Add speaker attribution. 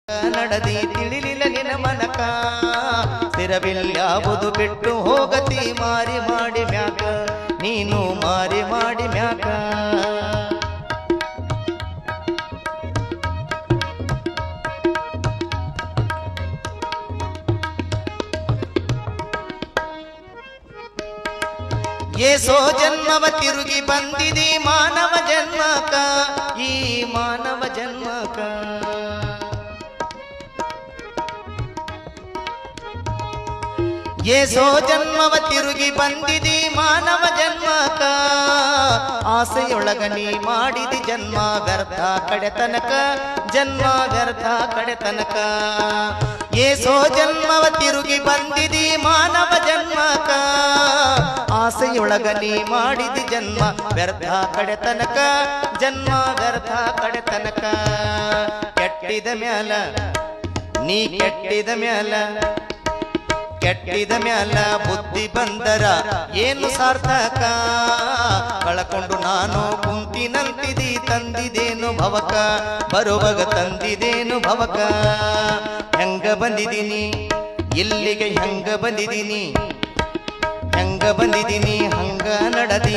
Speaker 1: ನಡದಿ ತಿಳಿಲಿಲ್ಲ ನಿನ ಮನಕ ಸ್ಥಿರವಿಲ್ಯಾವುದು ಬಿಟ್ಟು ಹೋಗತಿ ಮಾರಿ ಮಾಡಿ ಮ್ಯಾಕ ನೀನು ಮಾರಿ ಮಾಡಿ ಮ್ಯಾಕ ಏಸೋ ಜನ್ಮವ ತಿರುಗಿ ಬಂದಿದಿ ಮಾನವ ಜನ್ಮಕ ಈ ಮಾನವ ಜನ್ಮಕ ಏಸೋ ಜನ್ಮವ ತಿರುಗಿ ಬಂದಿದಿ ಮಾನವ ಜನ್ಮಕ ಆಸೆಯೊಳಗ ನೀ ಮಾಡಿದಿ ಜನ್ಮ ವ್ಯರ್ಥ ಕಡೆತನಕ ಜನ್ಮ ವ್ಯರ್ಥ ಕಡೆತನಕ ಏಸೋ ಜನ್ಮವ ತಿರುಗಿ ಬಂದಿದಿ ಮಾನವ ಜನ್ಮಕ ಆಸೆಯೊಳಗ ನೀ ಮಾಡಿದಿ ಜನ್ಮ ವ್ಯರ್ಥ ಕಡೆತನಕ ಜನ್ಮ ವ್ಯರ್ಥ ಕಡೆತನಕ ಕೆಟ್ಟಿದ ಮ್ಯಾಲ ನೀ ಕೆಟ್ಟಿದ ಮ್ಯಾಲ ಕೆಟ್ಟಿದ ಮ್ಯಾಲ ಬುದ್ಧಿ ಬಂದರ ಏನು ಸಾರ್ಥಕ ಕಳಕೊಂಡು ನಾನು ಕುಂತಿನಂತಿದಿ ತಂದಿದೇನು ಭವಕ ಬರುವಾಗ ತಂದಿದೇನು ಭವಕ ಹೆಂಗ ಬಂದಿದ್ದೀನಿ ಇಲ್ಲಿಗೆ ಹೆಂಗ ಬಂದಿದ್ದೀನಿ ಹಂಗ ನಡದಿ